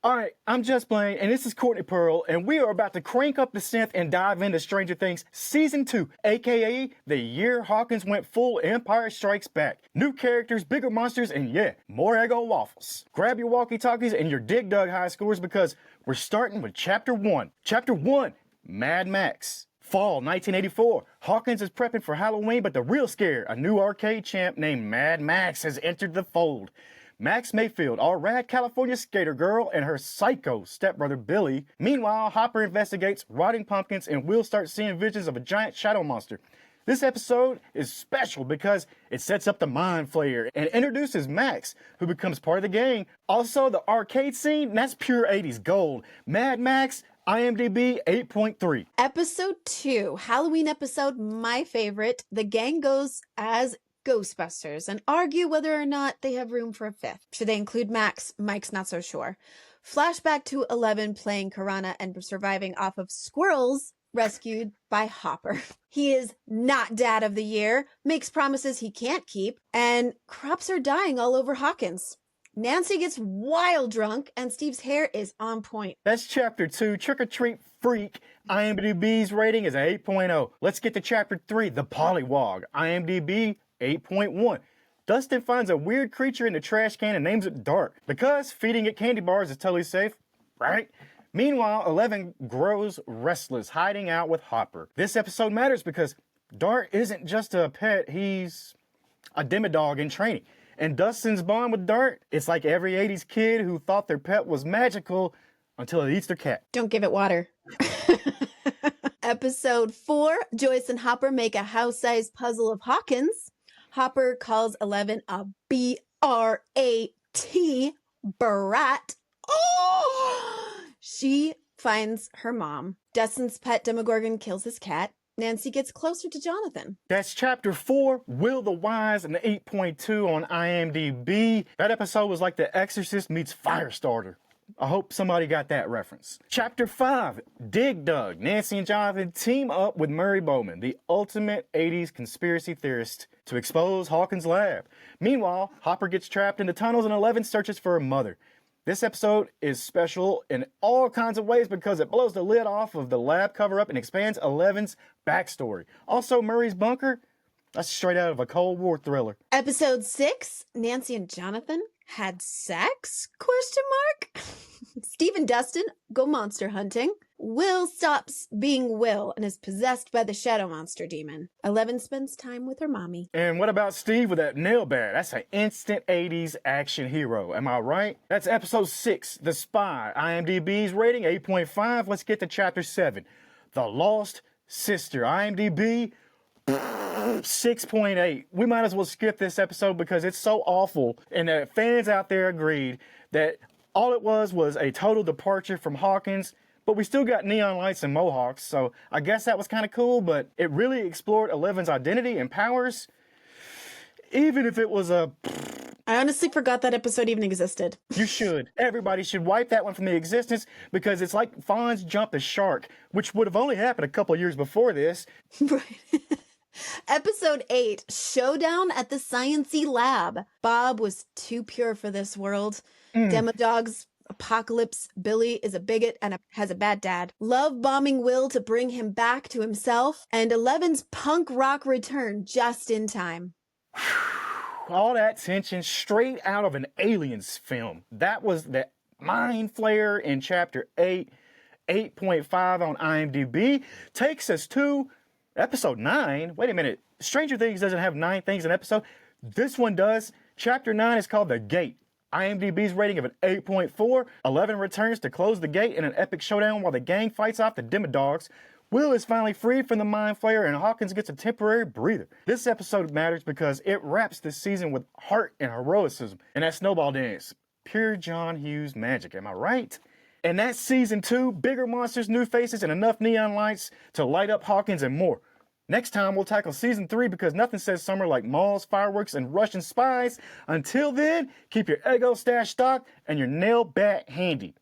Alright, I'm just Blane, and this is Courtney Pearl, and we are about to crank up the synth and dive into Stranger Things Season 2, aka the year Hawkins went full Empire Strikes Back. New characters, bigger monsters, and yeah, more Eggo waffles. Grab your walkie-talkies and your Dig Dug high scores because we're starting with Chapter 1. Chapter 1, Mad Max. Fall 1984. Hawkins is prepping for Halloween, but the real scare, a new arcade champ named Mad Max has entered the fold. Max Mayfield, our rad California skater girl, and her psycho stepbrother Billy. Meanwhile, Hopper investigates rotting pumpkins and we'll start seeing visions of a giant shadow monster. This episode is special because it sets up the Mind Flayer and introduces Max, who becomes part of the gang. Also, the arcade scene, that's pure 80s gold. Mad Max, IMDb 8.3. Episode 2, Halloween episode, my favorite. The gang goes as Ghostbusters and argue whether or not they have room for a fifth. Should they include Max? Mike's not so sure. Flashback to 11 playing Karana and surviving off of squirrels rescued by Hopper. He is not dad of the year, makes promises he can't keep, and crops are dying all over Hawkins. Nancy gets wild drunk and Steve's hair is on point. That's Chapter 2, Trick or Treat Freak. IMDb's rating is 8.0. Let's get to Chapter 3, The Pollywog. IMDb 8.1. Dustin finds a weird creature in the trash can and names it Dart because feeding it candy bars is totally safe, right? Meanwhile, 11 grows restless, hiding out with Hopper. This episode matters because Dart isn't just a pet, he's a Demodog in training. And Dustin's bond with Dart, it's like every 80s kid who thought their pet was magical until it eats their cat. Don't give it water. Episode 4, Joyce and Hopper make a house-sized puzzle of Hawkins. Hopper calls 11 a B-R-A-T, brat. Oh! She finds her mom. Dustin's pet Demogorgon kills his cat. Nancy gets closer to Jonathan. That's Chapter 4, Will the Wise, and the 8.2 on IMDb. That episode was like The Exorcist meets Firestarter. I hope somebody got that reference. Chapter 5, Dig Dug. Nancy and Jonathan team up with Murray Bowman, the ultimate 80s conspiracy theorist, to expose Hawkins' lab. Meanwhile, Hopper gets trapped in the tunnels and 11 searches for her mother. This episode is special in all kinds of ways because it blows the lid off of the lab cover-up and expands 11's backstory. Also, Murray's bunker, that's straight out of a Cold War thriller. Episode 6, Nancy and Jonathan had sex? ? Steve and Dustin go monster hunting. Will stops being Will and is possessed by the shadow monster demon. 11 spends time with her mommy. And what about Steve with that nail bat? That's an instant 80s action hero, am I right? That's episode 6, The Spy. IMDb's rating 8.5. Let's get to Chapter 7, The Lost Sister. IMDb 6.8. We might as well skip this episode because it's so awful, and the fans out there agreed that all it was a total departure from Hawkins, but we still got neon lights and mohawks, so I guess that was kind of cool, but it really explored 11's identity and powers, even if it was a... I honestly forgot that episode even existed. You should. Everybody should wipe that one from the existence because it's like Fonz jumped the shark, which would have only happened a couple years before this. Right. Episode 8, Showdown at the Science-y Lab. Bob was too pure for this world. Demodogs, apocalypse, Billy is a bigot and has a bad dad. Love bombing Will to bring him back to himself. And 11's punk rock return just in time. All that tension straight out of an Aliens film. That was the Mind Flayer in Chapter 8, 8.5 on IMDb. Takes us to Episode 9. Wait a minute. Stranger Things doesn't have 9 things an episode. This one does. Chapter 9 is called The Gate. IMDb's rating of an 8.4. 11 returns to close the gate in an epic showdown while the gang fights off the Demodogs. Will is finally freed from the Mind Flayer and Hawkins gets a temporary breather. This episode matters because it wraps this season with heart and heroicism. And that snowball dance. Pure John Hughes magic, am I right? And that's Season 2, bigger monsters, new faces, and enough neon lights to light up Hawkins and more. Next time we'll tackle Season 3 because nothing says summer like malls, fireworks, and Russian spies. Until then, keep your Eggo stash stocked and your nail bat handy.